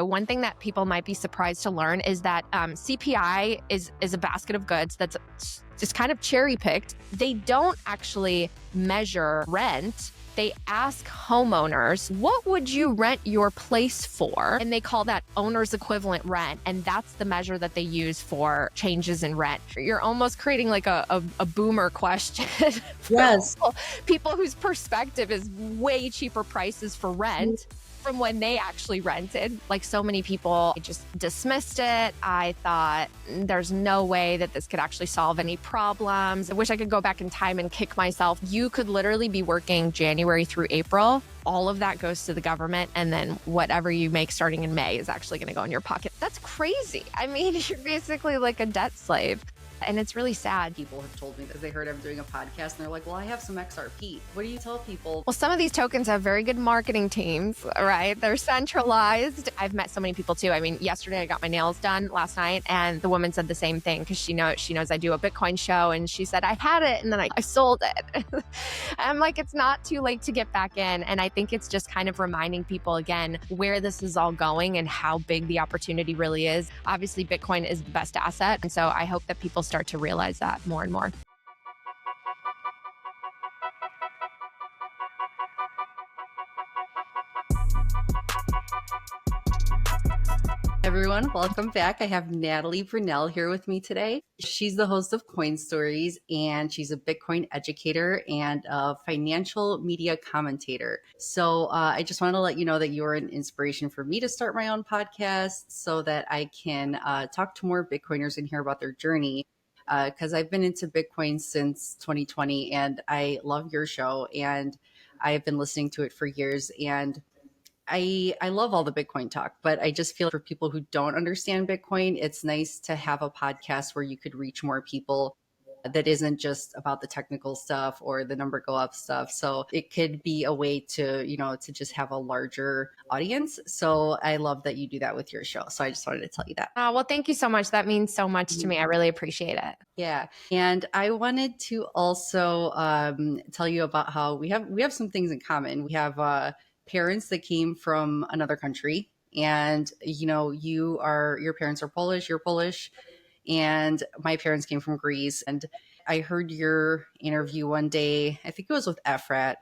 One thing that people might be surprised to learn is that CPI is a basket of goods that's just kind of cherry picked. They don't actually measure rent. They ask homeowners, what would you rent your place for? And they call that owner's equivalent rent. And that's the measure that they use for changes in rent. You're almost creating like a boomer question. Yes. People whose perspective is way cheaper prices for rent from when they actually rented. Like so many people, I just dismissed it. I thought there's no way that this could actually solve any problems. I wish I could go back in time and kick myself. You could literally be working January through April. All of that goes to the government. And then whatever you make starting in May is actually going to go in your pocket. That's crazy. I mean, you're basically like a debt slave. And it's really sad. People have told me that they heard I'm doing a podcast and they're like, well, I have some XRP. What do you tell people? Well, some of these tokens have very good marketing teams, right? They're centralized. I've met so many people too. I mean, yesterday I got my nails done last night and the woman said the same thing because she knows I do a Bitcoin show and she said, I had it and then I sold it. I'm like, it's not too late to get back in. And I think it's just kind of reminding people again, where this is all going and how big the opportunity really is. Obviously, Bitcoin is the best asset. And so I hope that people start to realize that more and more. Everyone, welcome back. I have Natalie Brunell here with me today. She's the host of Coin Stories, and she's a Bitcoin educator and a financial media commentator. So I just want to let you know that you're an inspiration for me to start my own podcast so that I can talk to more Bitcoiners and hear about their journey. Because I've been into Bitcoin since 2020 and I love your show and I've been listening to it for years and I love all the Bitcoin talk, but I just feel for people who don't understand Bitcoin, it's nice to have a podcast where you could reach more people that isn't just about the technical stuff or the number go up stuff. So it could be a way to, to just have a larger audience. So I love that you do that with your show. So I just wanted to tell you that. Well, thank you so much. That means so much to me. I really appreciate it. Yeah. And I wanted to also tell you about how we have some things in common. We have parents that came from another country and, your parents are Polish, you're Polish. And my parents came from Greece. And I heard your interview one day, I think it was with Efrat.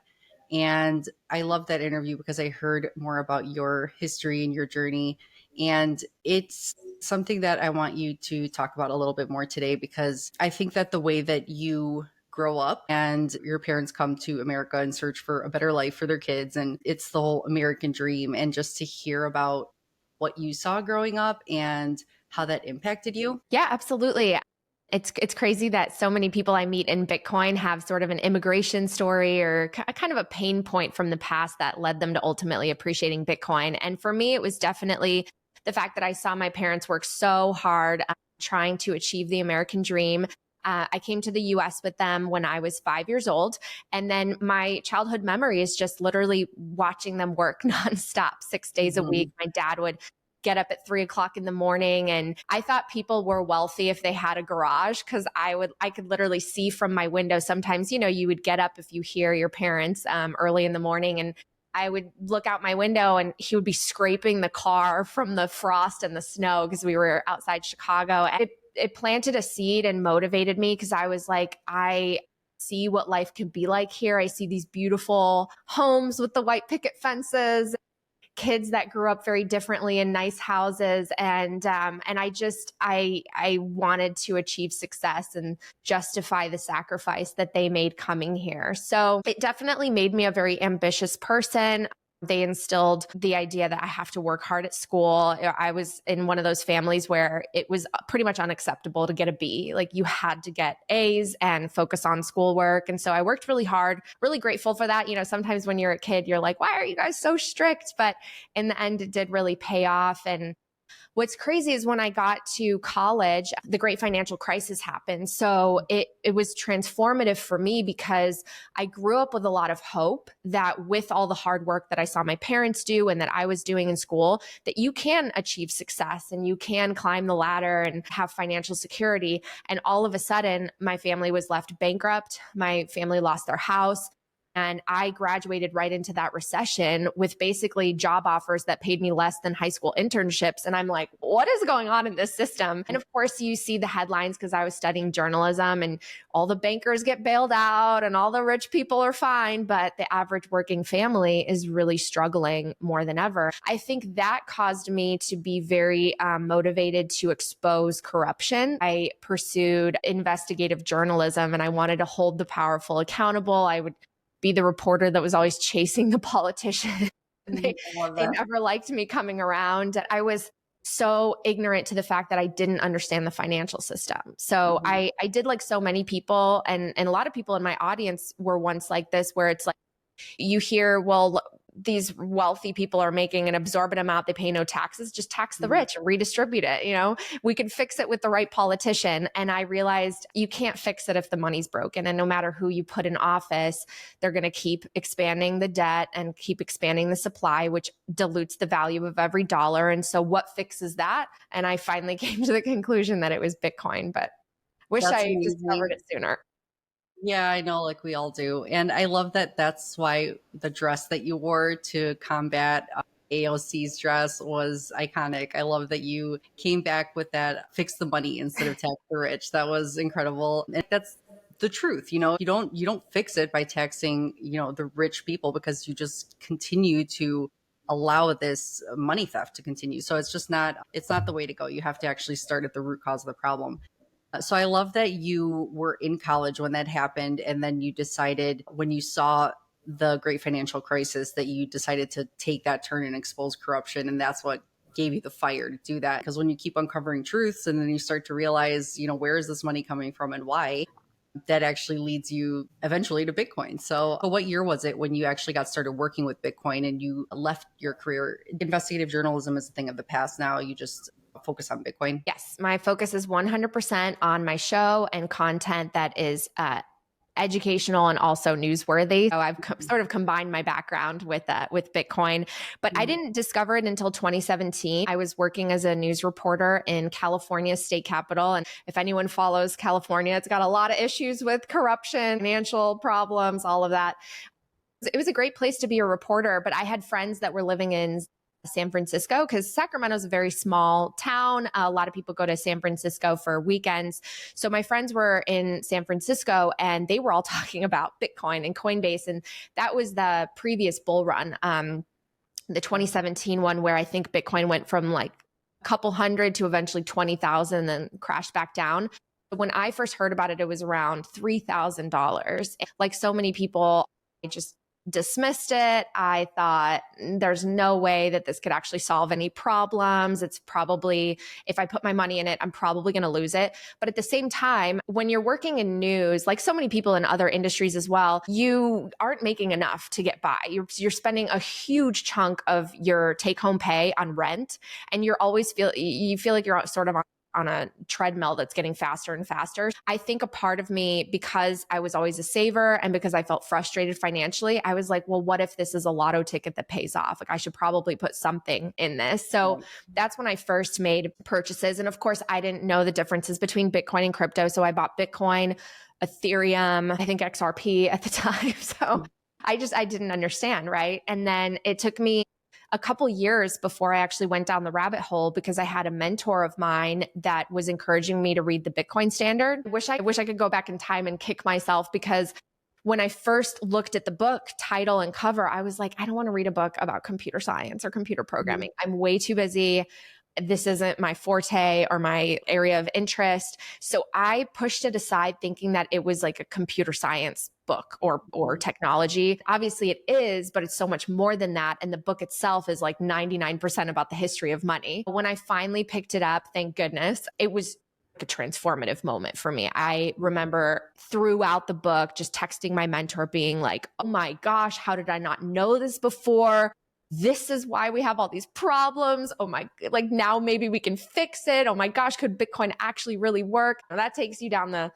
And I loved that interview because I heard more about your history and your journey. And it's something that I want you to talk about a little bit more today, because I think that the way that you grow up and your parents come to America and search for a better life for their kids, and it's the whole American dream. And just to hear about what you saw growing up and how that impacted you. Yeah, absolutely. It's crazy that so many people I meet in Bitcoin have sort of an immigration story or kind of a pain point from the past that led them to ultimately appreciating Bitcoin. And for me, it was definitely the fact that I saw my parents work so hard trying to achieve the American dream. I came to the US with them when I was 5 years old. And then my childhood memory is just literally watching them work nonstop, 6 days a week. My dad would get up at 3 o'clock in the morning. And I thought people were wealthy if they had a garage, because I could literally see from my window. Sometimes, you would get up if you hear your parents early in the morning, and I would look out my window and he would be scraping the car from the frost and the snow because we were outside Chicago. It planted a seed and motivated me because I was like, I see what life could be like here. I see these beautiful homes with the white picket fences, kids that grew up very differently in nice houses. And I wanted to achieve success and justify the sacrifice that they made coming here. So it definitely made me a very ambitious person. They instilled the idea that I have to work hard at school. I was in one of those families where it was pretty much unacceptable to get a B. Like you had to get A's and focus on schoolwork. And so I worked really hard, really grateful for that. Sometimes when you're a kid, you're like, why are you guys so strict? But in the end, it did really pay off. And what's crazy is when I got to college, the great financial crisis happened. So it was transformative for me because I grew up with a lot of hope that with all the hard work that I saw my parents do and that I was doing in school, that you can achieve success and you can climb the ladder and have financial security. And all of a sudden, my family was left bankrupt. My family lost their house. And I graduated right into that recession with basically job offers that paid me less than high school internships. And I'm like, what is going on in this system? And of course, you see the headlines because I was studying journalism, and all the bankers get bailed out and all the rich people are fine. But the average working family is really struggling more than ever. I think that caused me to be very motivated to expose corruption. I pursued investigative journalism, and I wanted to hold the powerful accountable. I would be the reporter that was always chasing the politician. they, I love they that. never liked me coming around. I was so ignorant to the fact that I didn't understand the financial system. So Mhm. I did like so many people, and a lot of people in my audience were once like this, where it's like, you hear, well, these wealthy people are making an absorbent amount. They pay no taxes. Just tax the rich and redistribute it. We can fix it with the right politician. And I realized you can't fix it if the money's broken. And no matter who you put in office, they're going to keep expanding the debt and keep expanding the supply, which dilutes the value of every dollar. And so what fixes that? And I finally came to the conclusion that it was Bitcoin, but wish That's I discovered amazing. it sooner. Yeah, I know, like we all do. And I love that that's why the dress that you wore to combat AOC's dress was iconic. I love that you came back with that fix the money instead of tax the rich. That was incredible. And that's the truth. You don't fix it by taxing, the rich people, because you just continue to allow this money theft to continue. So it's not the way to go. You have to actually start at the root cause of the problem. So I love that you were in college when that happened, and then you decided, when you saw the great financial crisis, that you decided to take that turn and expose corruption, and that's what gave you the fire to do that. Because when you keep uncovering truths and then you start to realize, where is this money coming from and why, that actually leads you eventually to Bitcoin. So what year was it when you actually got started working with Bitcoin and you left your career? Investigative journalism is a thing of the past now. You just focus on Bitcoin. Yes, my focus is 100% on my show and content that is educational and also newsworthy. So I've sort of combined my background with Bitcoin, but I didn't discover it until 2017. I was working as a news reporter in California's state capital, and if anyone follows California, it's got a lot of issues with corruption, financial problems, all of that. It was a great place to be a reporter, but I had friends that were living in San Francisco, because Sacramento is a very small town. A lot of people go to San Francisco for weekends. So my friends were in San Francisco, and they were all talking about Bitcoin and Coinbase. And that was the previous bull run, the 2017 one, where I think Bitcoin went from like a couple hundred to eventually 20,000, then crashed back down. When I first heard about it, it was around $3,000. Like so many people, I just dismissed it. I thought there's no way that this could actually solve any problems. It's probably, if I put my money in it, I'm probably going to lose it. But at the same time, when you're working in news, like so many people in other industries as well, you aren't making enough to get by. You're spending a huge chunk of your take home pay on rent, and you feel like you're sort of on a treadmill that's getting faster and faster. I think a part of me, because I was always a saver and because I felt frustrated financially, I was like, well, what if this is a lotto ticket that pays off? Like I should probably put something in this. So that's when I first made purchases. And of course, I didn't know the differences between Bitcoin and crypto. So I bought Bitcoin, Ethereum, I think XRP at the time. So I didn't understand, right? And then it took me a couple years before I actually went down the rabbit hole, because I had a mentor of mine that was encouraging me to read the Bitcoin Standard. I wish I could go back in time and kick myself, because when I first looked at the book title and cover, I was like, I don't want to read a book about computer science or computer programming. I'm way too busy. This isn't my forte or my area of interest. So I pushed it aside, thinking that it was like a computer science book or technology. Obviously it is, but it's so much more than that. And the book itself is like 99% about the history of money. When I finally picked it up, thank goodness, it was a transformative moment for me. I remember throughout the book just texting my mentor being like, oh my gosh, how did I not know this before? This is why we have all these problems. Oh my, like now maybe we can fix it. Oh my gosh, could Bitcoin actually really work? That takes you down the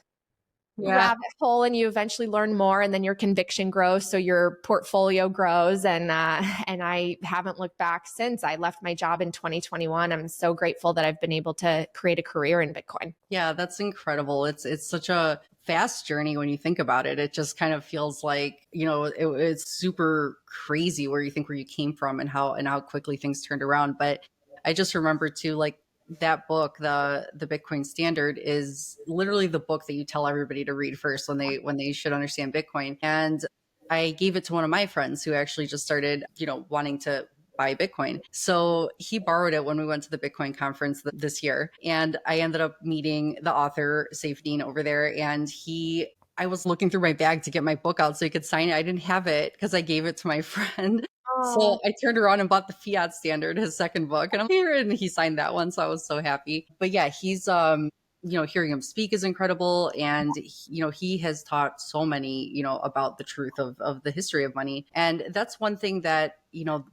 Yeah. rabbit hole and you eventually learn more and then your conviction grows. So your portfolio grows. And I haven't looked back since. I left my job in 2021. I'm so grateful that I've been able to create a career in Bitcoin. Yeah, that's incredible. It's such a fast journey when you think about it. It just kind of feels like, it's super crazy where you think where you came from and how quickly things turned around. But I just remember too, like that book, the Bitcoin Standard, is literally the book that you tell everybody to read first when they should understand Bitcoin. And I gave it to one of my friends who actually just started, wanting to buy Bitcoin. So he borrowed it when we went to the Bitcoin conference this year. And I ended up meeting the author, Safedine, over there. And I was looking through my bag to get my book out so he could sign it. I didn't have it because I gave it to my friend. So Oh, I turned around and bought the Fiat Standard, his second book, and I'm here, and he signed that one. So I was so happy. But yeah, he's hearing him speak is incredible, and he has taught so many about the truth of the history of money. And that's one thing that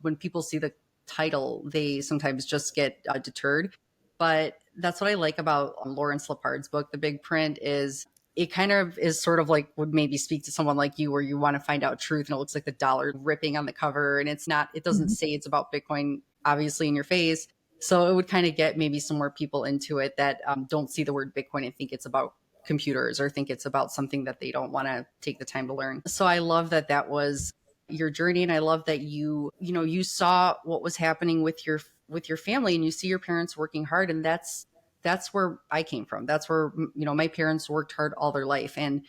when people see the title, they sometimes just get deterred. But that's what I like about Lawrence Lepard's book, The Big Print, is it kind of is sort of like would maybe speak to someone like you where you want to find out truth and it looks like the dollar ripping on the cover, and it doesn't say it's about Bitcoin obviously in your face. So it would kind of get maybe some more people into it that don't see the word Bitcoin and think it's about computers or think it's about something that they don't want to take the time to learn. So I love that that was your journey, and I love that you saw what was happening with your family, and you see your parents working hard, and that's where I came from. That's where my parents worked hard all their life, and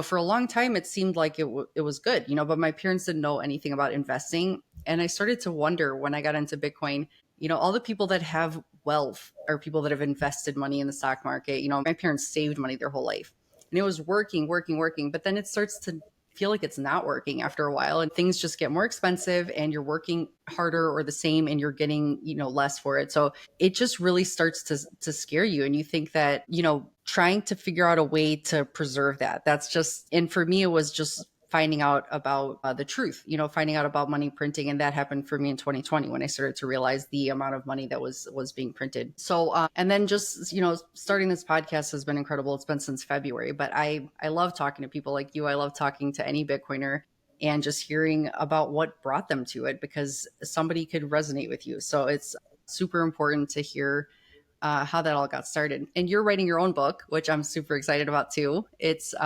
for a long time it seemed like it was good, but my parents didn't know anything about investing, and I started to wonder when I got into Bitcoin. All the people that have wealth are people that have invested money in the stock market. My parents saved money their whole life, and it was working, working, working. But then it starts to feel like it's not working after a while, and things just get more expensive, and you're working harder or the same, and you're getting less for it. So it just really starts to scare you, and you think that trying to figure out a way to preserve that. That's just, and for me, it was just finding out about the truth, finding out about money printing. And that happened for me in 2020 when I started to realize the amount of money that was being printed. So, and then just, starting this podcast has been incredible. It's been since February, but I love talking to people like you. I love talking to any Bitcoiner and just hearing about what brought them to it, because somebody could resonate with you. So it's super important to hear how that all got started. And you're writing your own book, which I'm super excited about too. It's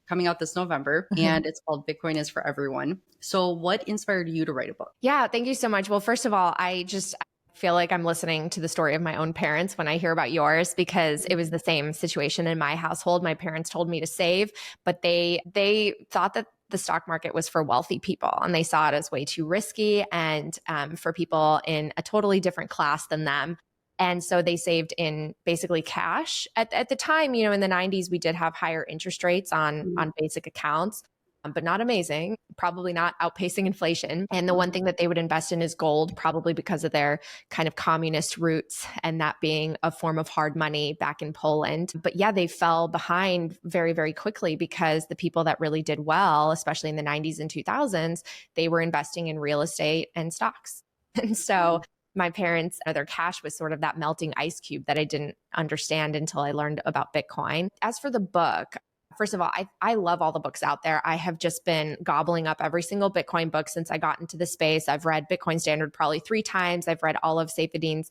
coming out this November, and it's called Bitcoin is for Everyone. So what inspired you to write a book? yeah. Thank you so much. Well, first of all, I just feel like I'm listening to the story of my own parents when I hear about yours, because it was the same situation in my household. My parents told me to save, but they thought that the stock market was for wealthy people, and they saw it as way too risky and for people in a totally different class than them. And so they saved in basically cash. At the time, in the 90s, we did have higher interest rates on basic accounts, but not amazing, probably not outpacing inflation. And the one thing that they would invest in is gold, probably because of their kind of communist roots and that being a form of hard money back in Poland. But yeah, they fell behind very, very quickly because the people that really did well, especially in the 90s and 2000s, they were investing in real estate and stocks. And so my parents, their cash was sort of that melting ice cube that I didn't understand until I learned about Bitcoin. As for the book, first of all, I love all the books out there. I have just been gobbling up every single Bitcoin book since I got into the space. I've read Bitcoin Standard probably 3 times. I've read all of Safedine's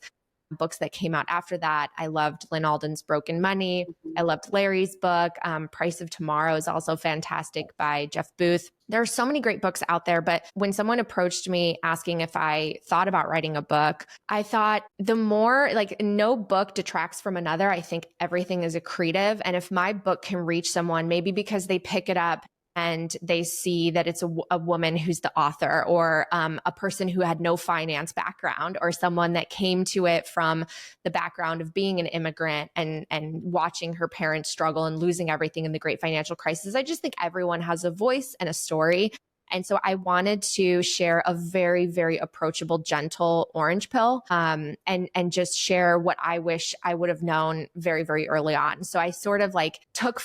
books that came out after that. I loved Lynn Alden's Broken Money. I loved Larry's book. Price of Tomorrow is also fantastic by Jeff Booth. There are so many great books out there, but when someone approached me asking if I thought about writing a book, I thought the more, like, no book detracts from another. I think everything is accretive. And if my book can reach someone, maybe because they pick it up and they see that it's a woman who's the author, or a person who had no finance background, or someone that came to it from the background of being an immigrant and watching her parents struggle and losing everything in the great financial crisis. I just think everyone has a voice and a story. And so I wanted to share a very, very approachable, gentle orange pill, and just share what I wish I would have known very, very early on. So I sort of like took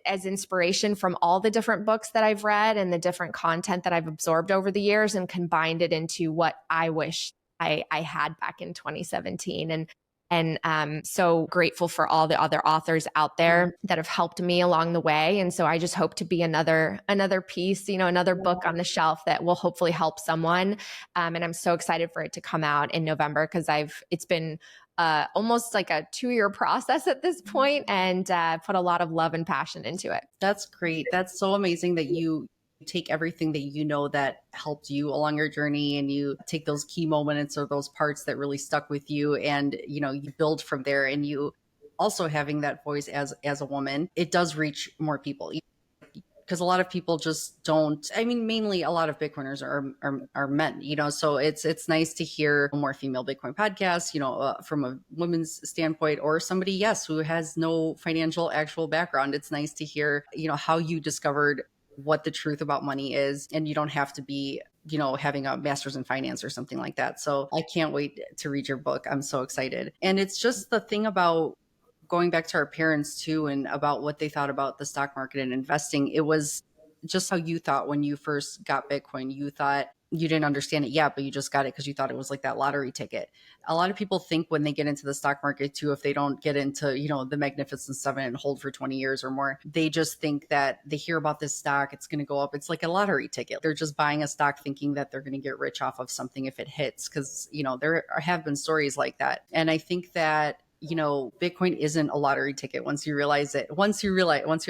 as inspiration from all the different books that I've read and the different content that I've absorbed over the years, and combined it into what I wish I had back in 2017. And And so grateful for all the other authors out there that have helped me along the way. And so I just hope to be another piece, another book on the shelf that will hopefully help someone. And I'm so excited for it to come out in November because it's been almost like a 2-year process at this point, and put a lot of love and passion into it. That's great. That's so amazing that you take everything that you know that helped you along your journey, and you take those key moments or those parts that really stuck with you, and you build from there. And you also having that voice as a woman, it does reach more people, because a lot of people just don't. I mean, mainly a lot of Bitcoiners are men, so it's nice to hear more female Bitcoin podcasts, from a women's standpoint, or somebody, yes, who has no financial actual background. It's nice to hear, how you discovered what the truth about money is, and you don't have to be, having a master's in finance or something like that. So I can't wait to read your book. I'm so excited. And it's just the thing about going back to our parents too, and about what they thought about the stock market and investing. It was just how you thought when you first got Bitcoin. You thought you didn't understand it yet, but you just got it because you thought it was like that lottery ticket. A lot of people think when they get into the stock market too, if they don't get into, the Magnificent Seven and hold for 20 years or more, they just think that they hear about this stock, it's going to go up. It's like a lottery ticket. They're just buying a stock thinking that they're going to get rich off of something if it hits, because, there have been stories like that. And I think that Bitcoin isn't a lottery ticket once you realize it, once you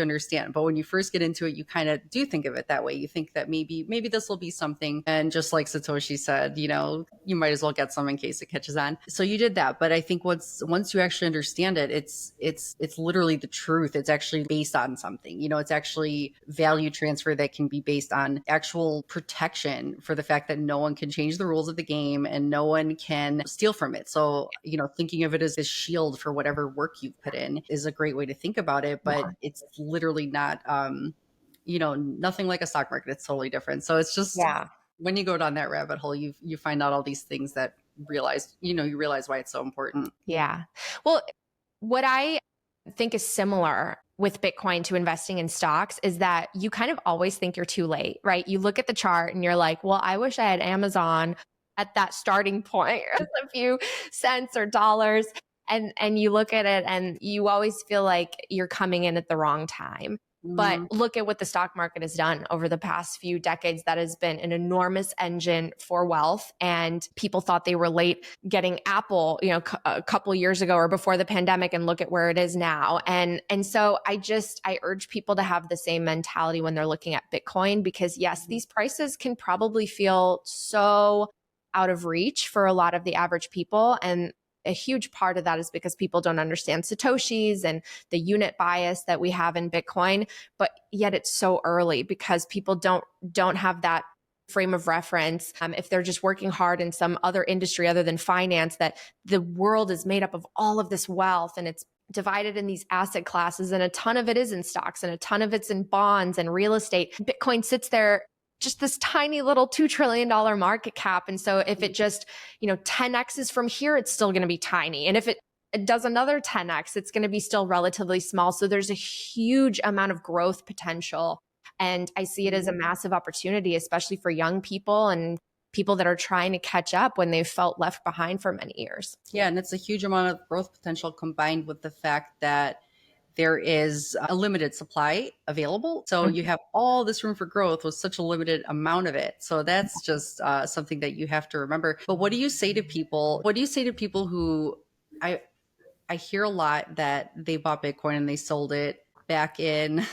understand. But when you first get into it, you kind of do think of it that way. You think that maybe this will be something. And just like Satoshi said, you might as well get some in case it catches on. So you did that. But I think once you actually understand it, it's literally the truth. It's actually based on something, it's actually value transfer that can be based on actual protection for the fact that no one can change the rules of the game and no one can steal from it. So, thinking of it as a shield for whatever work you've put in is a great way to think about it, but it's literally not, nothing like a stock market. It's totally different. So it's just, when you go down that rabbit hole, you find out all these things that you realize why it's so important. Yeah. Well, what I think is similar with Bitcoin to investing in stocks is that you kind of always think you're too late, right? You look at the chart and you're like, well, I wish I had Amazon at that starting point, a few cents or dollars. And you look at it and you always feel like you're coming in at the wrong time. But look at what the stock market has done over the past few decades. That has been an enormous engine for wealth. And people thought they were late getting Apple, a couple years ago or before the pandemic, and look at where it is now. And so I urge people to have the same mentality when they're looking at Bitcoin, because yes, these prices can probably feel so out of reach for a lot of the average people. And a huge part of that is because people don't understand Satoshis and the unit bias that we have in Bitcoin, but yet it's so early because people don't have that frame of reference. If they're just working hard in some other industry other than finance, that the world is made up of all of this wealth and it's divided in these asset classes, and a ton of it is in stocks and a ton of it's in bonds and real estate. Bitcoin sits there just this tiny little $2 trillion market cap. And so if it just, 10X's from here, it's still going to be tiny. And if it does another 10X, it's going to be still relatively small. So there's a huge amount of growth potential. And I see it as a massive opportunity, especially for young people and people that are trying to catch up when they've felt left behind for many years. Yeah. And it's a huge amount of growth potential combined with the fact that there is a limited supply available. So you have all this room for growth with such a limited amount of it. So that's just something that you have to remember. But what do you say to people? What do you say to people who I hear a lot that they bought Bitcoin and they sold it back in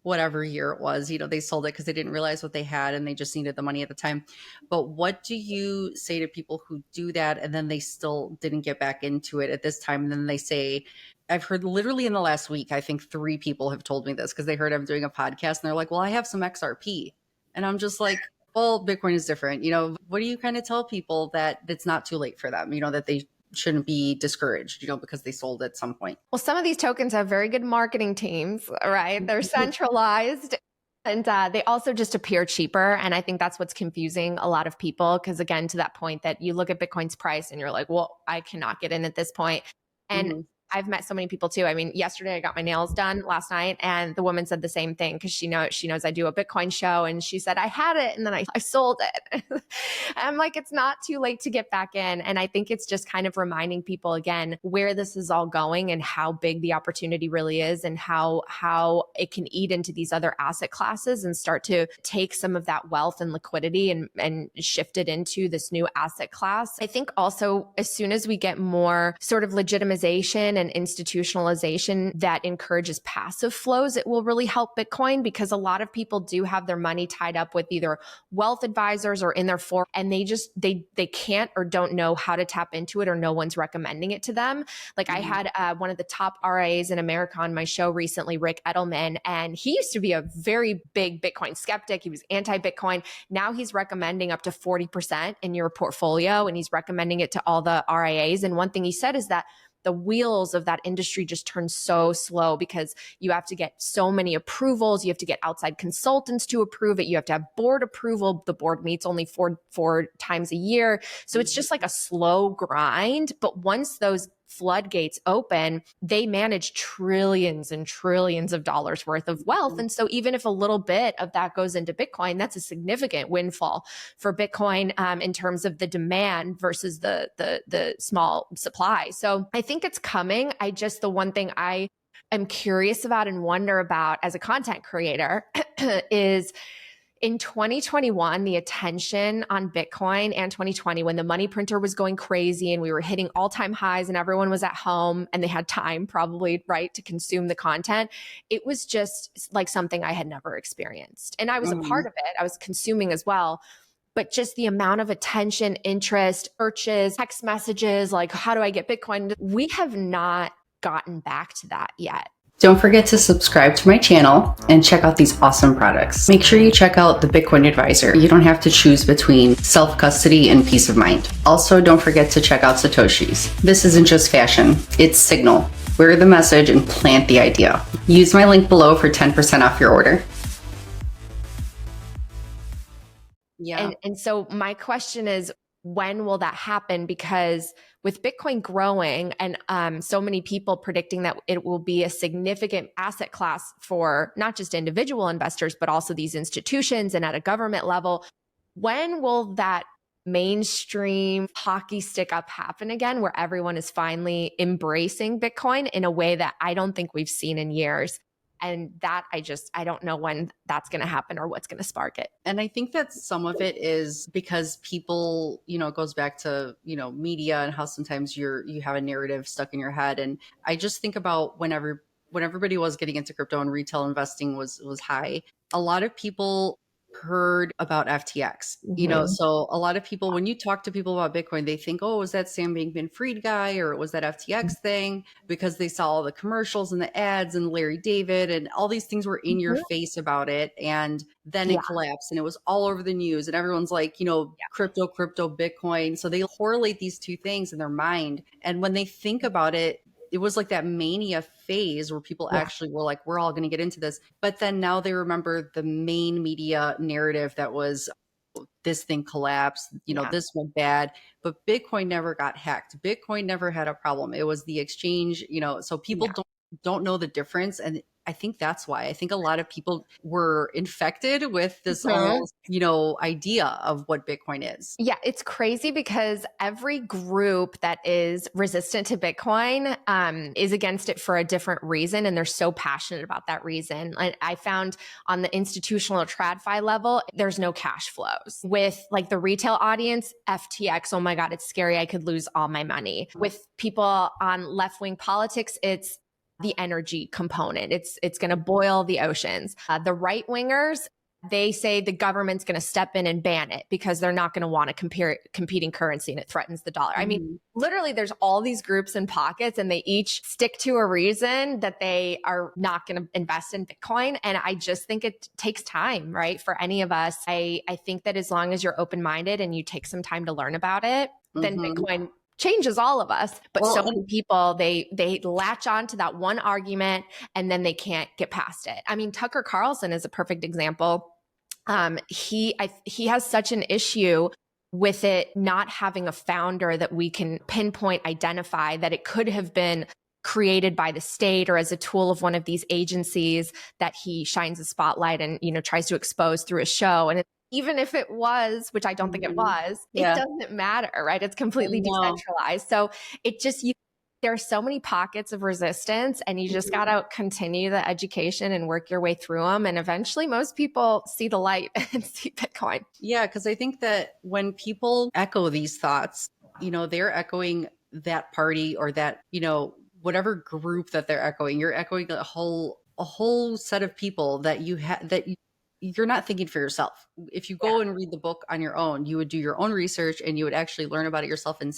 whatever year it was, they sold it because they didn't realize what they had and they just needed the money at the time. But what do you say to people who do that and then they still didn't get back into it at this time? And then they say, I've heard literally in the last week, I think 3 people have told me this because they heard I'm doing a podcast and they're like, well, I have some XRP. And I'm just like, well, Bitcoin is different. What do you kind of tell people that it's not too late for them, that they shouldn't be discouraged, because they sold at some point? Well, some of these tokens have very good marketing teams, right? They're centralized. And they also just appear cheaper. And I think that's what's confusing a lot of people. Because again, to that point that you look at Bitcoin's price and you're like, well, I cannot get in at this point. And I've met so many people too. I mean, yesterday I got my nails done last night, and the woman said the same thing because she knows I do a Bitcoin show, and she said I had it and then I sold it. I'm like, it's not too late to get back in. And I think it's just kind of reminding people again where this is all going and how big the opportunity really is, and how it can eat into these other asset classes and start to take some of that wealth and liquidity and shift it into this new asset class. I think also as soon as we get more sort of legitimization and institutionalization that encourages passive flows, it will really help Bitcoin, because a lot of people do have their money tied up with either wealth advisors or in their and they can't or don't know how to tap into it, or no one's recommending it to them. Like I had one of the top RIAs in America on my show recently, Rick Edelman, and he used to be a very big Bitcoin skeptic. He was anti-Bitcoin. Now he's recommending up to 40% in your portfolio, and he's recommending it to all the RIAs. And one thing he said is that the wheels of that industry just turn so slow because you have to get so many approvals. You have to get outside consultants to approve it. You have to have board approval. The board meets only four times a year. So it's just like a slow grind. But once those floodgates open, they manage trillions and trillions of dollars worth of wealth. And so even if a little bit of that goes into Bitcoin, that's a significant windfall for Bitcoin in terms of the demand versus the small supply. So I think it's coming. The one thing I am curious about and wonder about as a content creator is in 2021, the attention on Bitcoin, and 2020, when the money printer was going crazy and we were hitting all-time highs and everyone was at home and they had time probably, right, to consume the content, it was just like something I had never experienced. And I was a part of it. I was consuming as well. But just the amount of attention, interest, searches, text messages, like, how do I get Bitcoin? We have not gotten back to that yet. Don't forget to subscribe to my channel and check out these awesome products. Make sure you check out the Bitcoin Advisor. You don't have to choose between self-custody and peace of mind. Also, don't forget to check out Satoshi's. This isn't just fashion, it's signal. Wear the message and plant the idea. Use my link below for 10% off your order. Yeah. And so my question is, when will that happen? Because with Bitcoin growing and so many people predicting that it will be a significant asset class for not just individual investors, but also these institutions and at a government level, when will that mainstream hockey stick up happen again, where everyone is finally embracing Bitcoin in a way that I don't think we've seen in years? And that I don't know when that's going to happen or what's going to spark it. And I think that some of it is because people, it goes back to, media and how sometimes you have a narrative stuck in your head. And I just think about when everybody was getting into crypto and retail investing was high, a lot of people heard about FTX, so a lot of people, when you talk to people about Bitcoin, they think, oh, was that Sam Bankman-Fried guy, or it was that FTX thing, because they saw all the commercials and the ads and Larry David and all these things were in your face about it. And then it collapsed and it was all over the news and everyone's like, crypto, Bitcoin. So they correlate these two things in their mind. And when they think about it, it was like that mania phase where people actually were like, we're all going to get into this. But then now they remember the main media narrative that was, this thing collapsed, this went bad, but Bitcoin never got hacked. Bitcoin never had a problem. It was the exchange, so people don't know the difference. And I think that's why. I think a lot of people were infected with this almost, idea of what Bitcoin is. Yeah, it's crazy because every group that is resistant to Bitcoin is against it for a different reason. And they're so passionate about that reason. I found on the institutional TradFi level, there's no cash flows. With like the retail audience, FTX, oh my God, it's scary. I could lose all my money. With people on left-wing politics, it's the energy component. It's going to boil the oceans. The right wingers, they say the government's going to step in and ban it because they're not going to want to compare competing currency and it threatens the dollar. I mean, literally there's all these groups and pockets and they each stick to a reason that they are not going to invest in Bitcoin. And I just think it takes time, right? For any of us, I think that as long as you're open-minded and you take some time to learn about it, then Bitcoin changes all of us. But so many people, they latch on to that one argument and then they can't get past it. I mean, Tucker Carlson is a perfect example. He has such an issue with it not having a founder that we can pinpoint, identify that it could have been created by the state or as a tool of one of these agencies that he shines a spotlight and, tries to expose through a show. And even if it was, which I don't think it was, it Yeah. doesn't matter, right? It's I completely know. decentralized. So it just, there are so many pockets of resistance, and you just got to continue the education and work your way through them. And eventually most people see the light and see Bitcoin. Yeah, because I think that when people echo these thoughts, they're echoing that party or that, whatever group that they're echoing. You're echoing a whole set of people that you're not thinking for yourself. If you go and read the book on your own, you would do your own research and you would actually learn about it yourself and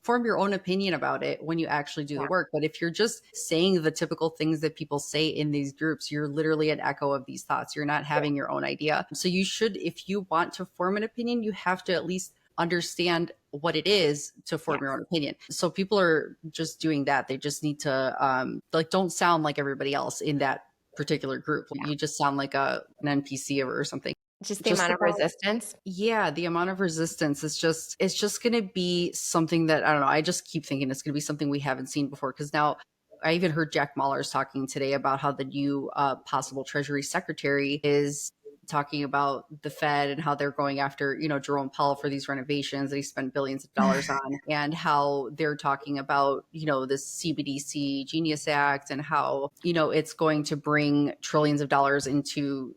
form your own opinion about it when you actually do the work. But if you're just saying the typical things that people say in these groups, you're literally an echo of these thoughts. You're not having your own idea. So you should, if you want to form an opinion, you have to at least understand what it is to form your own opinion. So people are just doing that. They just need to don't sound like everybody else in that particular group. You just sound like an NPC or something. Just the amount of resistance. Yeah, the amount of resistance is it's just going to be something that, I don't know, I just keep thinking it's going to be something we haven't seen before. Because now I even heard Jack Mallers talking today about how the new possible Treasury Secretary is talking about the Fed and how they're going after, Jerome Powell for these renovations that he spent billions of dollars on, and how they're talking about, this CBDC Genius Act and how, it's going to bring trillions of dollars into,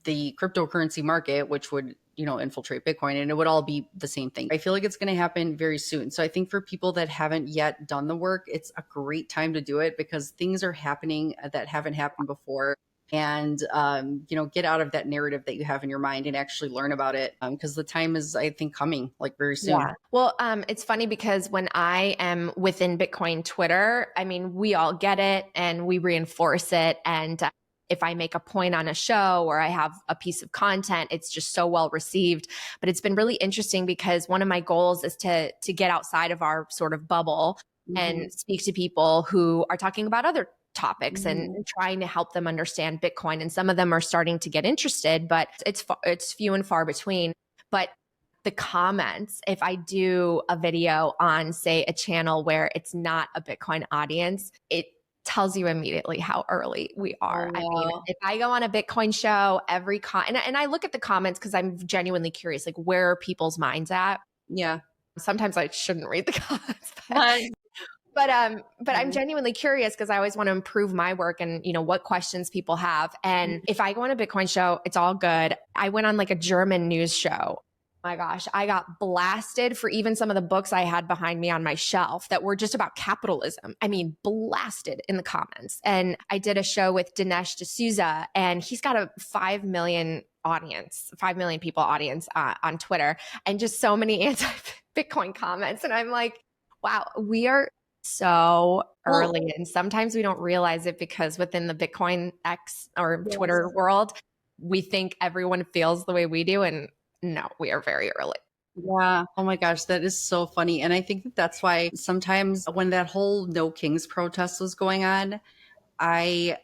the cryptocurrency market, which would, infiltrate Bitcoin, and it would all be the same thing. I feel like it's going to happen very soon. So I think for people that haven't yet done the work, it's a great time to do it because things are happening that haven't happened before. And, get out of that narrative that you have in your mind and actually learn about it. Because the time is, I think, coming like very soon. Yeah. Well, it's funny because when I am within Bitcoin Twitter, I mean, we all get it and we reinforce it. And if I make a point on a show or I have a piece of content, it's just so well received. But it's been really interesting because one of my goals is to get outside of our sort of bubble and speak to people who are talking about other topics and trying to help them understand Bitcoin. And some of them are starting to get interested, but it's few and far between. But the comments, if I do a video on, say, a channel where it's not a Bitcoin audience, it tells you immediately how early we are. Oh, wow. I mean, if I go on a Bitcoin show, and I look at the comments because I'm genuinely curious, like, where are people's minds at? Yeah. Sometimes I shouldn't read the comments. But I'm genuinely curious because I always want to improve my work and, what questions people have. And if I go on a Bitcoin show, it's all good. I went on like a German news show. My gosh, I got blasted for even some of the books I had behind me on my shelf that were just about capitalism. I mean, blasted in the comments. And I did a show with Dinesh D'Souza, and he's got a 5 million people audience on Twitter, and just so many anti-Bitcoin comments. And I'm like, wow, we are so early. And sometimes we don't realize it because within the Bitcoin X or Twitter world, we think everyone feels the way we do. And no, we are very early. Yeah. Oh my gosh, that is so funny. And I think that's why sometimes when that whole No Kings protest was going on, I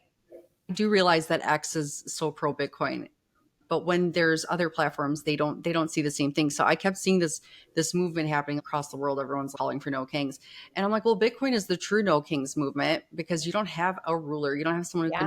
do realize that X is so pro Bitcoin. But when there's other platforms, they don't see the same thing. So I kept seeing this movement happening across the world. Everyone's calling for no kings. And I'm like, well, Bitcoin is the true no kings movement because you don't have a ruler. You don't have someone who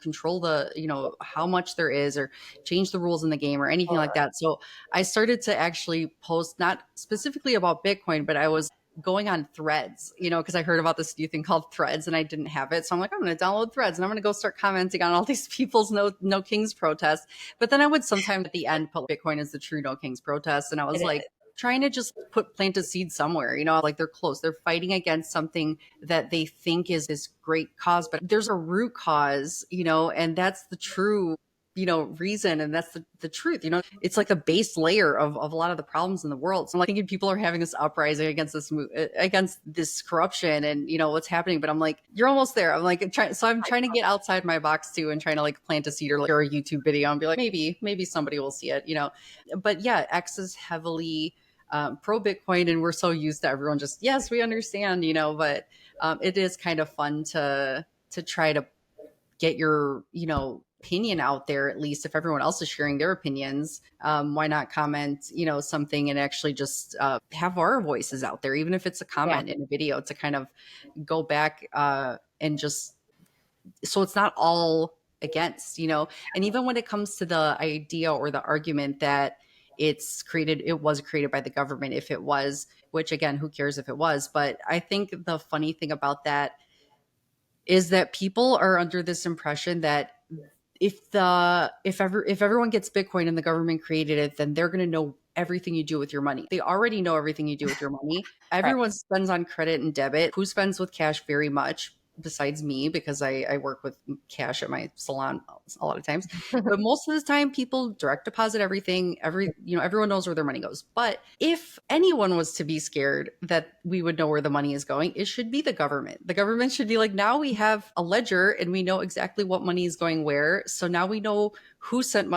control the, how much there is or change the rules in the game or anything like that. So I started to actually post not specifically about Bitcoin, but I was going on Threads, because I heard about this new thing called Threads and I didn't have it. So I'm like, I'm going to download Threads and I'm going to go start commenting on all these people's no kings protests. But then I would sometimes at the end put Bitcoin is the true no kings protest. And I was like, trying to just plant a seed somewhere, like they're close. They're fighting against something that they think is this great cause, but there's a root cause, and that's the true reason. And that's the truth, it's like the base layer of a lot of the problems in the world. So I'm like thinking people are having this uprising against this corruption and, what's happening. But I'm like, you're almost there. I'm like, I'm trying to get outside my box too and trying to like plant a seed or like a YouTube video and be like, maybe somebody will see it, but yeah, X is heavily pro Bitcoin. And we're so used to everyone just, yes, we understand, but it is kind of fun to try to get your, opinion out there, at least if everyone else is sharing their opinions, why not comment, something and actually just have our voices out there, even if it's a Yeah. comment in a video, to kind of go back and just so it's not all against, and even when it comes to the idea or the argument that it was created by the government, if it was, which again, who cares if it was? But I think the funny thing about that is that people are under this impression that if everyone gets Bitcoin and the government created it, then they're going to know everything you do with your money. They already know everything you do with your money. Right. Everyone spends on credit and debit. Who spends with cash very much? Besides me, because I work with cash at my salon a lot of times. But most of the time, people direct deposit everything. Everyone knows where their money goes. But if anyone was to be scared that we would know where the money is going, it should be the government. The government should be like, now we have a ledger and we know exactly what money is going where. So now we know who sent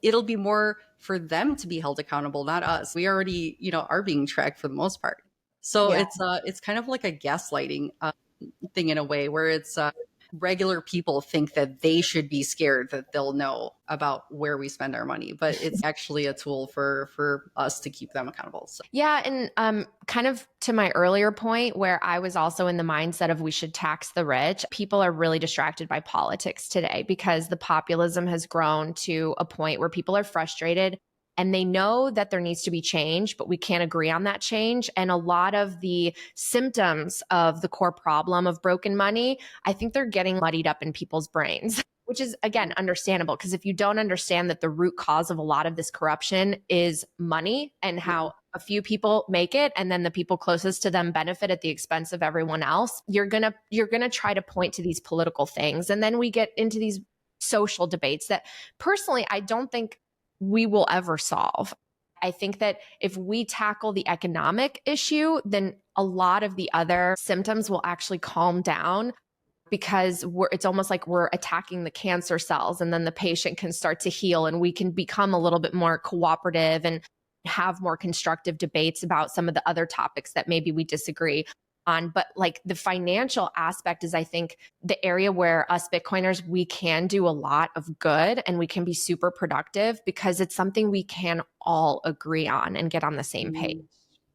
it'll be more for them to be held accountable, not us. We already, are being tracked for the most part. So Yeah. it's kind of like a gaslighting thing in a way where it's regular people think that they should be scared that they'll know about where we spend our money, but it's actually a tool for us to keep them accountable. So. Yeah. And kind of to my earlier point, where I was also in the mindset of we should tax the rich, people are really distracted by politics today because the populism has grown to a point where people are frustrated and they know that there needs to be change, but we can't agree on that change. And a lot of the symptoms of the core problem of broken money, I think they're getting muddied up in people's brains. Which is, again, understandable, because if you don't understand that the root cause of a lot of this corruption is money and how a few people make it and then the people closest to them benefit at the expense of everyone else, you're going to try to point to these political things. And then we get into these social debates that personally, I don't think we will ever solve. I think that if we tackle the economic issue, then a lot of the other symptoms will actually calm down, because it's almost like we're attacking the cancer cells, and then the patient can start to heal and we can become a little bit more cooperative and have more constructive debates about some of the other topics that maybe we disagree on. But like the financial aspect is, I think, the area where us Bitcoiners, we can do a lot of good and we can be super productive because it's something we can all agree on and get on the same page.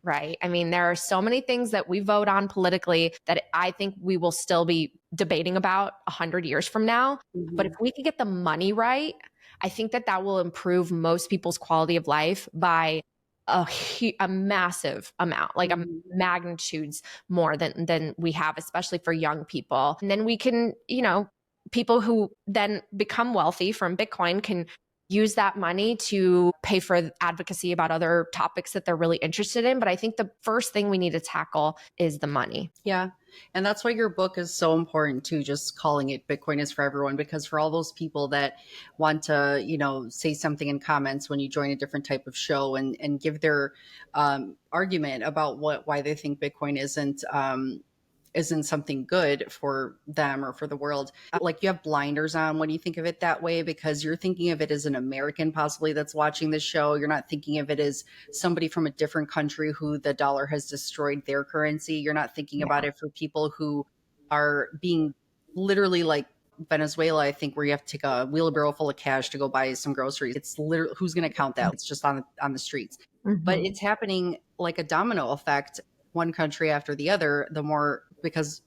Right. I mean, there are so many things that we vote on politically that I think we will still be debating about 100 years from now. But if we can get the money right, I think that will improve most people's quality of life by a massive amount, like a magnitudes more than we have, especially for young people. And then we can, people who then become wealthy from Bitcoin can use that money to pay for advocacy about other topics that they're really interested in. But I think the first thing we need to tackle is the money. Yeah. And that's why your book is so important too, just calling it Bitcoin is for everyone, because for all those people that want to, say something in comments when you join a different type of show and give their argument about why they think Bitcoin isn't something good for them or for the world. Like, you have blinders on when you think of it that way, because you're thinking of it as an American possibly that's watching this show. You're not thinking of it as somebody from a different country who the dollar has destroyed their currency. You're not thinking about it for people who are being literally like Venezuela, I think, where you have to take a wheelbarrow full of cash to go buy some groceries. It's literally, who's going to count that? It's just on the streets. But it's happening like a domino effect, one country after the other. The more, because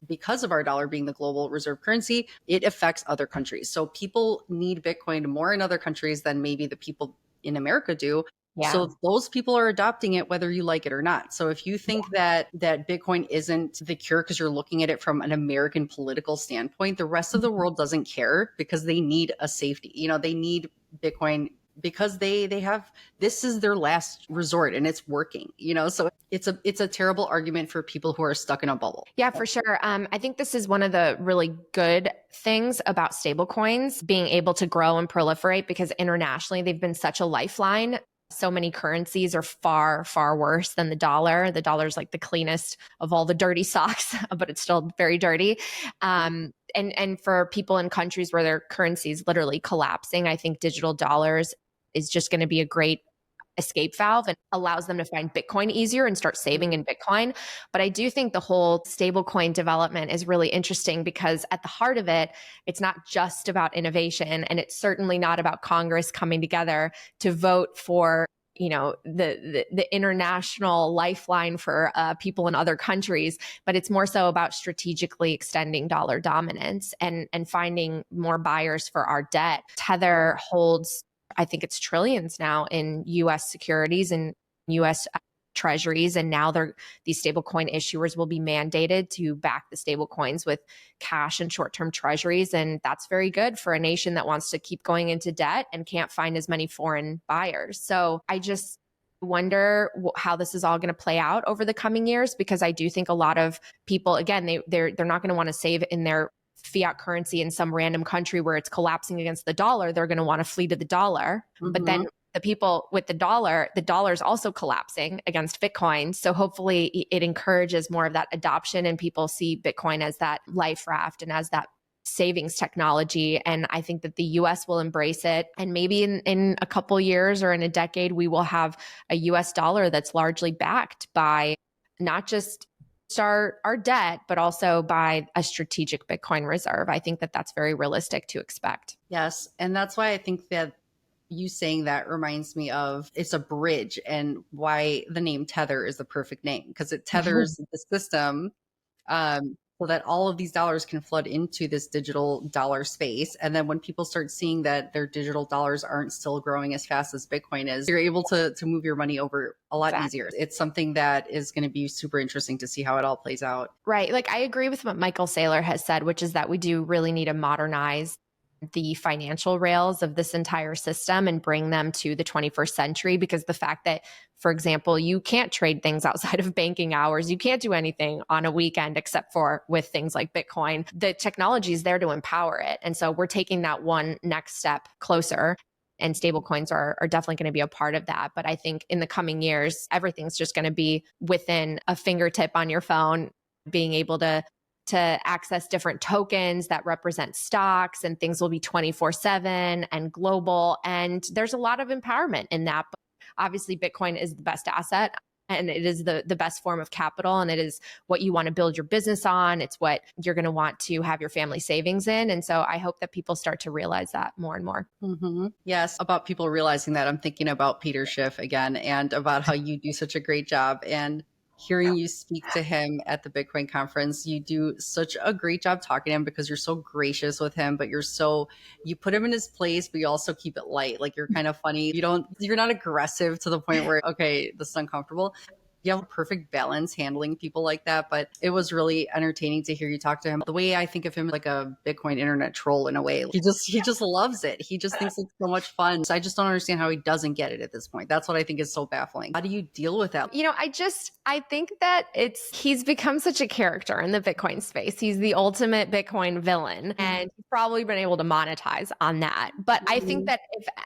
of our dollar being the global reserve currency, it affects other countries. So people need Bitcoin more in other countries than maybe the people in America do. Yeah. So those people are adopting it whether you like it or not. So if you think that Bitcoin isn't the cure because you're looking at it from an American political standpoint, the rest of the world doesn't care, because they need a safety. They need Bitcoin because they have, this is their last resort and it's working, so it's a terrible argument for people who are stuck in a bubble. Yeah, for sure. I think this is one of the really good things about stablecoins being able to grow and proliferate, because internationally they've been such a lifeline. So many currencies are far, far worse than the dollar. The dollar is like the cleanest of all the dirty socks, but it's still very dirty. And for people in countries where their currency is literally collapsing, I think digital dollars is just going to be a great escape valve and allows them to find Bitcoin easier and start saving in Bitcoin. But I do think the whole stablecoin development is really interesting because at the heart of it, it's not just about innovation, and it's certainly not about Congress coming together to vote for the international lifeline for people in other countries, but it's more so about strategically extending dollar dominance and finding more buyers for our debt. Tether holds, I think it's trillions now in US securities and US treasuries, and now these stablecoin issuers will be mandated to back the stablecoins with cash and short-term treasuries, and that's very good for a nation that wants to keep going into debt and can't find as many foreign buyers. So I just wonder how this is all going to play out over the coming years, because I do think a lot of people, again, they're not going to want to save in their fiat currency in some random country where it's collapsing against the dollar. They're going to want to flee to the dollar. But then the people with the dollar is also collapsing against Bitcoin. So hopefully it encourages more of that adoption, and people see Bitcoin as that life raft and as that savings technology. And I think that the US will embrace it. And maybe in a couple years or in a decade, we will have a US dollar that's largely backed by not just our debt, but also by a strategic Bitcoin reserve. I think that that's very realistic to expect. Yes. And that's why I think that you saying that reminds me of it's a bridge, and why the name Tether is the perfect name, because it tethers the system so that all of these dollars can flood into this digital dollar space. And then when people start seeing that their digital dollars aren't still growing as fast as Bitcoin is, you're able to move your money over a lot easier. It's something that is going to be super interesting to see how it all plays out. Right. Like I agree with what Michael Saylor has said, which is that we do really need to modernize the financial rails of this entire system and bring them to the 21st century, because the fact that, for example, you can't trade things outside of banking hours, you can't do anything on a weekend except for with things like Bitcoin, the technology is there to empower it. And so we're taking that one next step closer. And stablecoins are definitely going to be a part of that. But I think in the coming years, everything's just going to be within a fingertip on your phone, being able to access different tokens that represent stocks, and things will be 24/7 and global. And there's a lot of empowerment in that. But obviously, Bitcoin is the best asset, and it is the best form of capital, and it is what you want to build your business on. It's what you're going to want to have your family savings in. And so I hope that people start to realize that more and more. Yes. About people realizing that, I'm thinking about Peter Schiff again, and about how you do such a great job. And hearing you speak to him at the Bitcoin conference, you do such a great job talking to him, because you're so gracious with him, but you put him in his place, but you also keep it light. Like you're kind of funny. You're not aggressive to the point where, okay, this is uncomfortable. You have a perfect balance handling people like that. But it was really entertaining to hear you talk to him. The way I think of him, like a Bitcoin internet troll in a way, he just loves it. He just thinks it's so much fun. So I just don't understand how he doesn't get it at this point. That's what I think is so baffling. How do you deal with that? I think that he's become such a character in the Bitcoin space. He's the ultimate Bitcoin villain, and he's probably been able to monetize on that. But I think that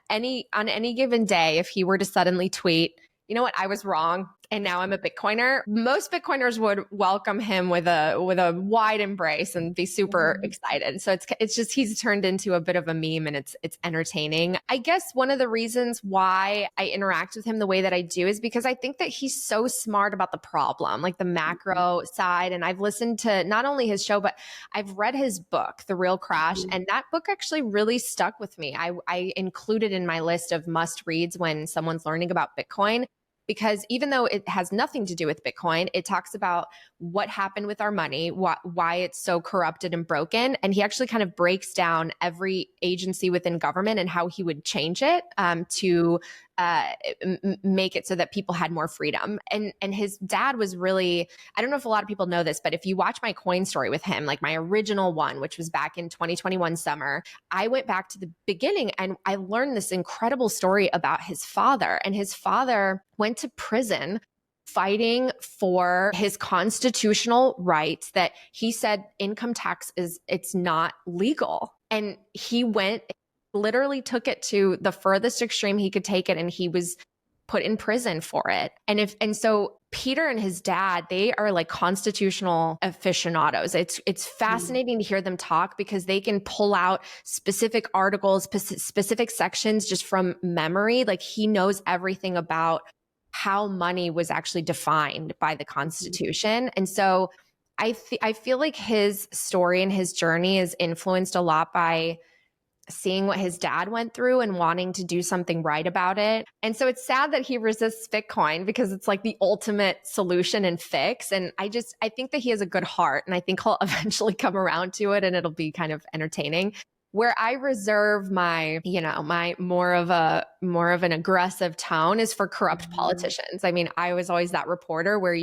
on any given day, if he were to suddenly tweet, you know what, I was wrong, and now I'm a Bitcoiner, most Bitcoiners would welcome him with a wide embrace and be super excited. So it's just, he's turned into a bit of a meme, and it's entertaining. I guess one of the reasons why I interact with him the way that I do is because I think that he's so smart about the problem, like the macro side. And I've listened to not only his show, but I've read his book, The Real Crash. And that book actually really stuck with me. I included in my list of must reads when someone's learning about Bitcoin, because even though it has nothing to do with Bitcoin, it talks about what happened with our money, why it's so corrupted and broken. And he actually kind of breaks down every agency within government and how he would change it to make it so that people had more freedom. And his dad was really, I don't know if a lot of people know this, but if you watch my coin story with him, like my original one, which was back in 2021 summer, I went back to the beginning and I learned this incredible story about his father. And his father went to prison fighting for his constitutional rights, that he said income tax it's not legal. And he literally took it to the furthest extreme he could take it. And he was put in prison for it. And so Peter and his dad, they are like constitutional aficionados. It's fascinating to hear them talk because they can pull out specific articles, specific sections just from memory. Like he knows everything about how money was actually defined by the Constitution. And so I feel like his story and his journey is influenced a lot by seeing what his dad went through and wanting to do something right about it. And so it's sad that he resists Bitcoin because it's like the ultimate solution and fix. And I think that he has a good heart and I think he'll eventually come around to it and it'll be kind of entertaining. Where I reserve my, my more of an aggressive tone is for corrupt politicians. I mean, I was always that reporter where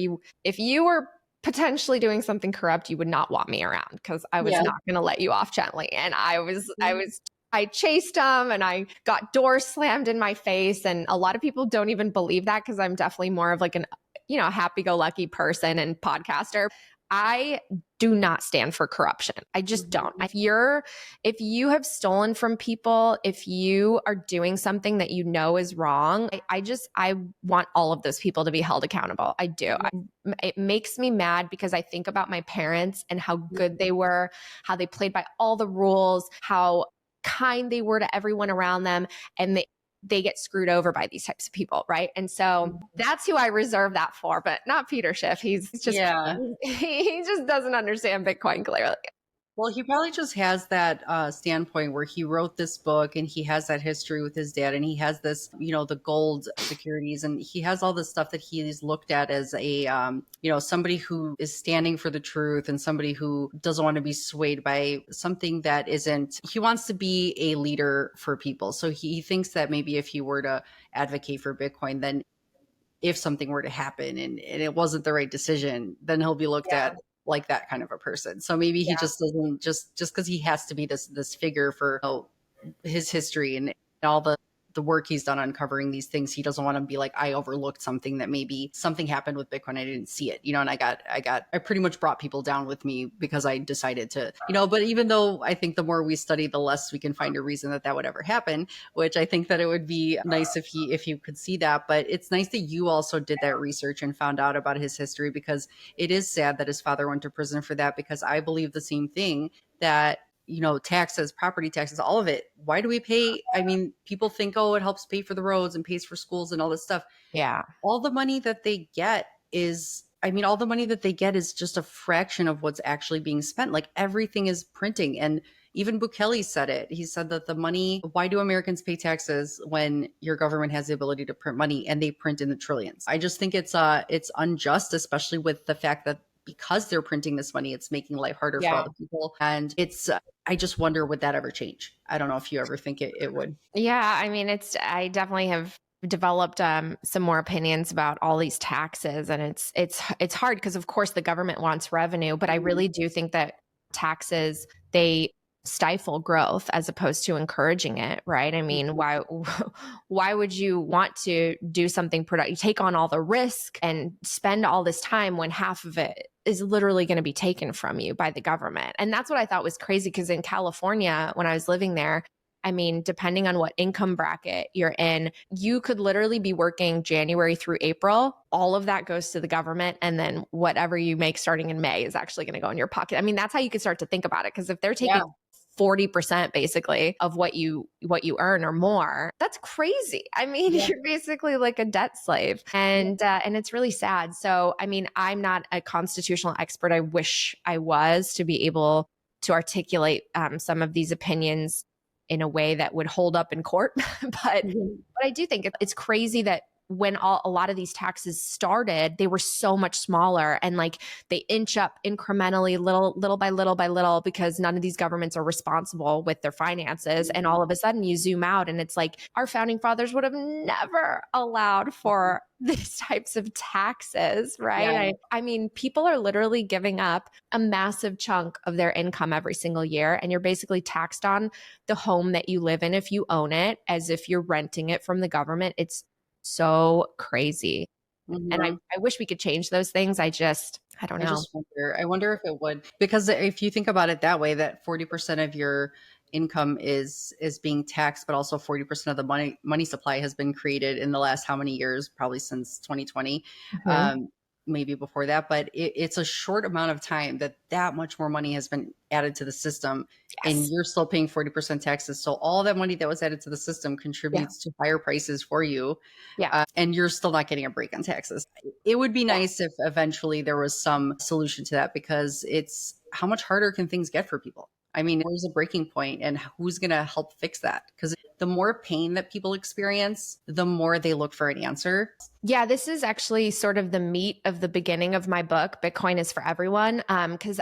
if you were potentially doing something corrupt, you would not want me around because I was not going to let you off gently. And I chased him and I got doors slammed in my face. And a lot of people don't even believe that because I'm definitely more of like an, happy-go-lucky person and podcaster. I do not stand for corruption. I just don't. If you have stolen from people, if you are doing something that you know is wrong, I want all of those people to be held accountable. I do. It makes me mad because I think about my parents and how good they were, how they played by all the rules, how kind they were to everyone around them, and they get screwed over by these types of people, right? And so that's who I reserve that for, but not Peter Schiff. He just doesn't understand Bitcoin clearly. Well, he probably just has that standpoint where he wrote this book and he has that history with his dad and he has this, the gold securities and he has all this stuff that he's looked at as a, somebody who is standing for the truth and somebody who doesn't want to be swayed by something that isn't, he wants to be a leader for people. So he thinks that maybe if he were to advocate for Bitcoin, then if something were to happen and it wasn't the right decision, then he'll be looked at like that kind of a person. So maybe he just doesn't just because he has to be this figure for his history and all the work he's done uncovering these things. He doesn't want to be like, I overlooked something that maybe something happened with Bitcoin. I didn't see it, and I pretty much brought people down with me because I decided to, but even though I think the more we study, the less we can find a reason that would ever happen, which I think that it would be nice if you could see that. But it's nice that you also did that research and found out about his history, because it is sad that his father went to prison for that, because I believe the same thing, that taxes, property taxes, all of it. Why do we pay? I mean, people think, it helps pay for the roads and pays for schools and all this stuff. Yeah. All the money that they get is just a fraction of what's actually being spent. Like everything is printing. And even Bukele said it. He said that the money, why do Americans pay taxes when your government has the ability to print money and they print in the trillions? I just think it's unjust, especially with the fact that because they're printing this money, it's making life harder for other people. And I just wonder, would that ever change? I don't know if you ever think it would. Yeah. I mean, I definitely have developed some more opinions about all these taxes, and it's hard because of course the government wants revenue, but I really do think that taxes, they stifle growth as opposed to encouraging it, right? I mean, why would you want to do something productive? You take on all the risk and spend all this time when half of it is literally going to be taken from you by the government. And that's what I thought was crazy, because in California, when I was living there, I mean, depending on what income bracket you're in, you could literally be working January through April. All of that goes to the government. And then whatever you make starting in May is actually going to go in your pocket. I mean, that's how you could start to think about it. Because if they're taking 40% basically of what you earn or more, that's crazy. I mean, you're basically like a debt slave, and it's really sad. So, I mean, I'm not a constitutional expert. I wish I was, to be able to articulate some of these opinions in a way that would hold up in court. But I do think it's crazy that when a lot of these taxes started, they were so much smaller, and like they inch up incrementally, little by little by little, because none of these governments are responsible with their finances. And all of a sudden you zoom out and it's like our founding fathers would have never allowed for these types of taxes, right? Yeah. I mean, people are literally giving up a massive chunk of their income every single year, and you're basically taxed on the home that you live in if you own it, as if you're renting it from the government. It's so crazy. And I wish we could change those things. I don't know. I wonder if it would, because if you think about it that way, that 40% of your income is being taxed, but also 40% of the money supply has been created in the last how many years? Probably since 2020. Mhm. Maybe before that, but it's a short amount of time that much more money has been added to the system, and Yes. you're still paying 40% taxes. So all that money that was added to the system Yeah. contributes to higher prices for you, Yeah. and you're still not getting a break on taxes. It would be Yeah. nice if eventually there was some solution to that, because it's how much harder can things get for people? I mean, where's a breaking point, and who's going to help fix that? Because the more pain that people experience, the more they look for an answer. Yeah, this is actually sort of the meat of the beginning of my book, Bitcoin is for Everyone. Because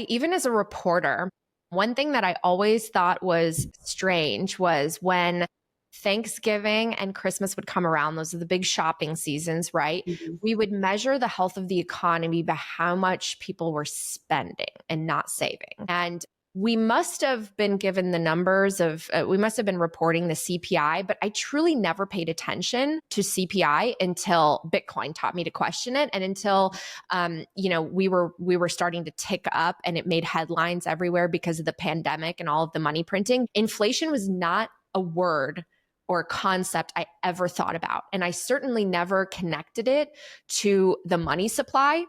even as a reporter, one thing that I always thought was strange was when Thanksgiving and Christmas would come around. Those are the big shopping seasons, right? Mhm. We would measure the health of the economy by how much people were spending and not saving. And we must have been given the numbers we must have been reporting the CPI, but I truly never paid attention to CPI until Bitcoin taught me to question it, and until we were starting to tick up, and it made headlines everywhere because of the pandemic and all of the money printing. Inflation was not a word or a concept I ever thought about, and I certainly never connected it to the money supply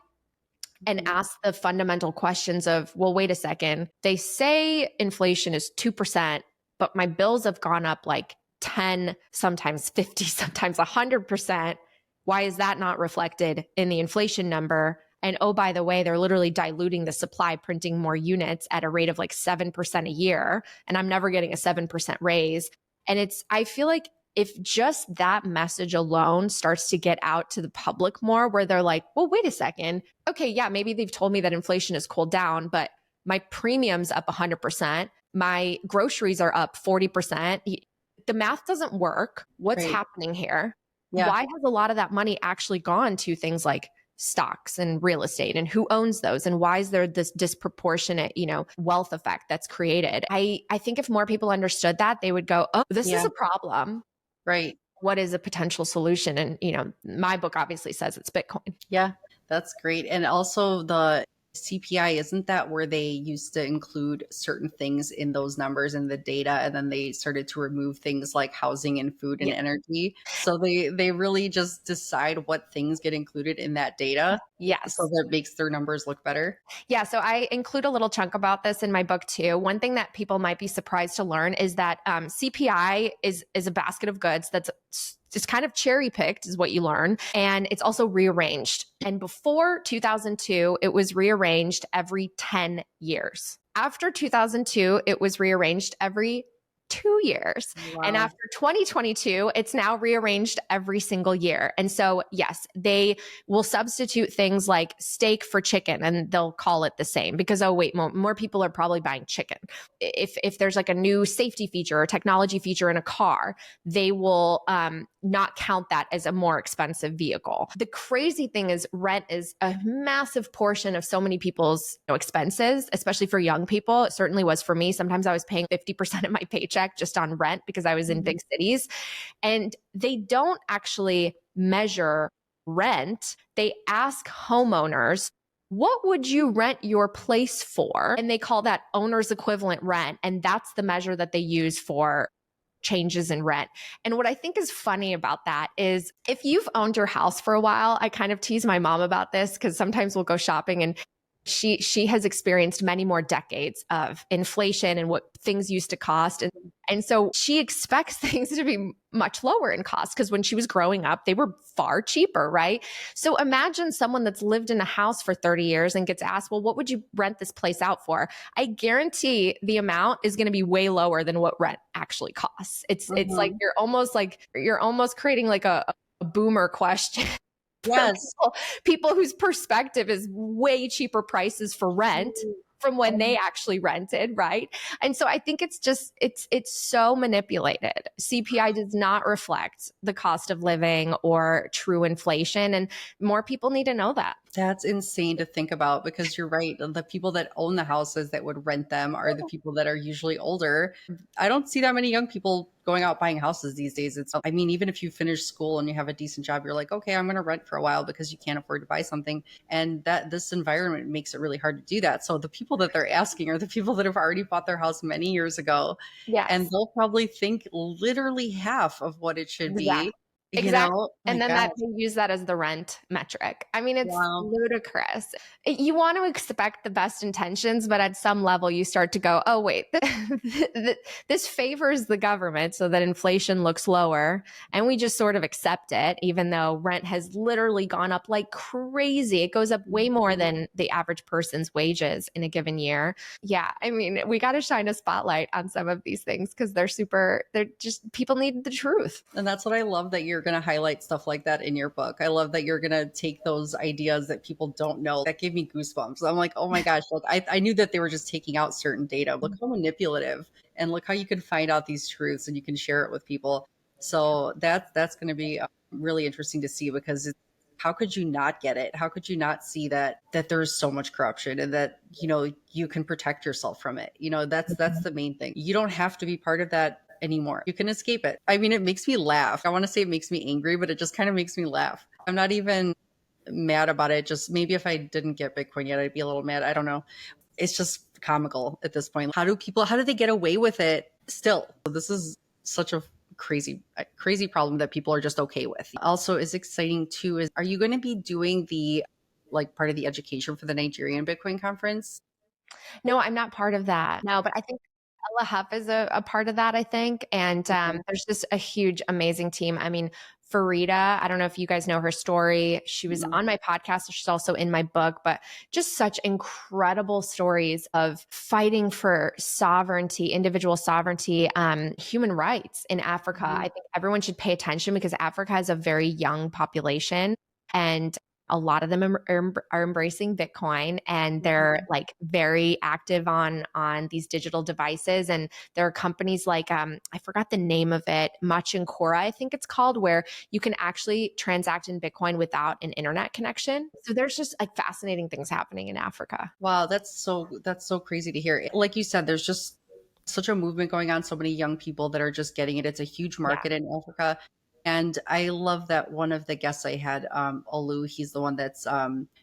and ask the fundamental questions of, well, wait a second. They say inflation is 2%, but my bills have gone up like 10, sometimes 50, sometimes 100%. Why is that not reflected in the inflation number? And oh, by the way, they're literally diluting the supply, printing more units at a rate of like 7% a year. And I'm never getting a 7% raise. And I feel like if just that message alone starts to get out to the public more, where they're like, well, wait a second. Okay, yeah, maybe they've told me that inflation has cooled down, but my premium's up 100%. My groceries are up 40%. The math doesn't work. What's Right. happening here? Yeah. Why has a lot of that money actually gone to things like stocks and real estate, and who owns those, and why is there this disproportionate wealth effect that's created? I think if more people understood that, they would go, oh, this is Yeah. a problem. Right. What is a potential solution? And my book obviously says it's Bitcoin. Yeah. That's great. And also the CPI, isn't that where they used to include certain things in those numbers in the data, and then they started to remove things like housing and food and Yeah. energy? So they really just decide what things get included in that data, so Yes. that makes their numbers look better. Yeah, so I include a little chunk about this in my book too. One thing that people might be surprised to learn is that CPI is a basket of goods that's just kind of cherry picked, is what you learn, and it's also rearranged. And before 2002, it was rearranged every 10 years. After 2002, it was rearranged every 2 years. And Wow. after 2022, it's now rearranged every single year. And so, yes, they will substitute things like steak for chicken, and they'll call it the same because, oh, wait, more people are probably buying chicken. If there's like a new safety feature or technology feature in a car, they will not count that as a more expensive vehicle. The crazy thing is, rent is a massive portion of so many people's expenses, especially for young people. It certainly was for me. Sometimes I was paying 50% of my paycheck just on rent because I was in Mhm. big cities. And they don't actually measure rent. They ask homeowners, what would you rent your place for? And they call that owner's equivalent rent. And that's the measure that they use for changes in rent. And what I think is funny about that is, if you've owned your house for a while, I kind of tease my mom about this because sometimes we'll go shopping, and she has experienced many more decades of inflation and what things used to cost. And so she expects things to be much lower in cost, because when she was growing up, they were far cheaper, right? So imagine someone that's lived in a house for 30 years and gets asked, well, what would you rent this place out for? I guarantee the amount is going to be way lower than what rent actually costs. It's like Mhm. you're almost creating like a boomer question for Yes. people whose perspective is way cheaper prices for rent from when they actually rented, right? And so I think it's so manipulated. CPI does not reflect the cost of living or true inflation, and more people need to know that. That's insane to think about because you're right. The people that own the houses that would rent them are the people that are usually older. I don't see that many young people going out buying houses these days. I mean, even if you finish school and you have a decent job, you're like, okay, I'm going to rent for a while because you can't afford to buy something. And that this environment makes it really hard to do that. So the people that they're asking are the people that have already bought their house many years ago. And Yes. they'll probably think literally half of what it should Exactly. be. You Exactly. know, my And then gosh, that they use that as the rent metric. I mean, it's wow. ludicrous. You want to expect the best intentions, but at some level you start to go, oh, wait, this favors the government so that inflation looks lower. And we just sort of accept it, even though rent has literally gone up like crazy. It goes up way more than the average person's wages in a given year. Yeah. I mean, we got to shine a spotlight on some of these things because they're just, people need the truth. And that's what I love that you're going to highlight stuff like that in your book. I love that you're going to take those ideas that people don't know. That gave me goosebumps. I'm like, oh my gosh, look, I knew that they were just taking out certain data. Look how manipulative and look how you can find out these truths and you can share it with people. So that's going to be really interesting to see because how could you not get it? How could you not see that there's so much corruption and that, you can protect yourself from it? That's the main thing. You don't have to be part of that anymore. You can escape it. I mean, it makes me laugh. I want to say it makes me angry, but it just kind of makes me laugh. I'm not even mad about it. Just maybe if I didn't get Bitcoin yet, I'd be a little mad. I don't know. It's just comical at this point. How do they get away with it still? This is such a crazy problem that people are just okay with. Also is exciting too is, are you going to be doing the like part of the education for the Nigerian Bitcoin conference? No, I'm not part of that. No, but I think Ella Huff is a part of that, I think. And there's just a huge, amazing team. I mean, Farida, I don't know if you guys know her story. She was on my podcast. She's also in my book, but just such incredible stories of fighting for sovereignty, individual sovereignty, human rights in Africa. I think everyone should pay attention because Africa has a very young population and a lot of them are embracing Bitcoin and they're like very active on these digital devices. And there are companies like I forgot the name of it, Much and Cora, I think it's called, where you can actually transact in Bitcoin without an internet connection. So there's just like fascinating things happening in Africa. Wow, that's so crazy to hear. Like you said, there's just such a movement going on, so many young people that are just getting it. It's a huge Yeah. market in Africa. And I love that one of the guests I had, Olu, he's the one that's,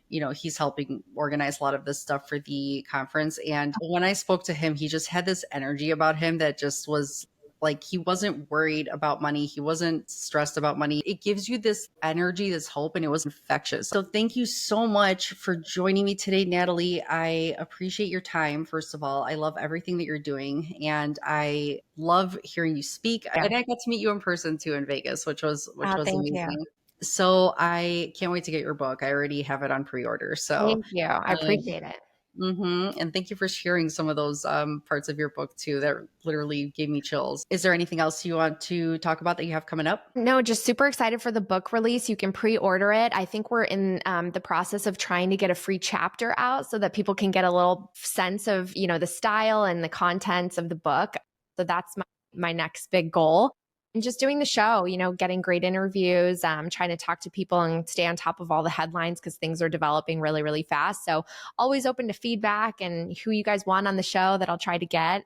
he's helping organize a lot of this stuff for the conference. And when I spoke to him, he just had this energy about him that just was like, he wasn't worried about money. He wasn't stressed about money. It gives you this energy, this hope, and it was infectious. So thank you so much for joining me today, Natalie. I appreciate your time. First of all, I love everything that you're doing and I love hearing you speak. Yeah. And I got to meet you in person too in Vegas, which was Thank you. amazing. So I can't wait to get your book. I already have it on pre-order. So Thank you. I appreciate it. and thank you for sharing some of those parts of your book too. That literally gave me chills. Is there anything else you want to talk about that you have coming up? No, just super excited for the book release. You can pre-order it. I think we're in the process of trying to get a free chapter out so that people can get a little sense of, the style and the contents of the book. So that's my next big goal. And just doing the show, getting great interviews, trying to talk to people and stay on top of all the headlines because things are developing really, really fast. So always open to feedback and who you guys want on the show that I'll try to get.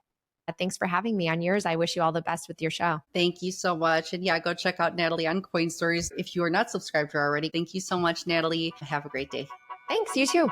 Thanks for having me on yours. I wish you all the best with your show. Thank you so much. And yeah, go check out Natalie on Coin Stories if you are not subscribed to her already. Thank you so much, Natalie. Have a great day. Thanks. You too.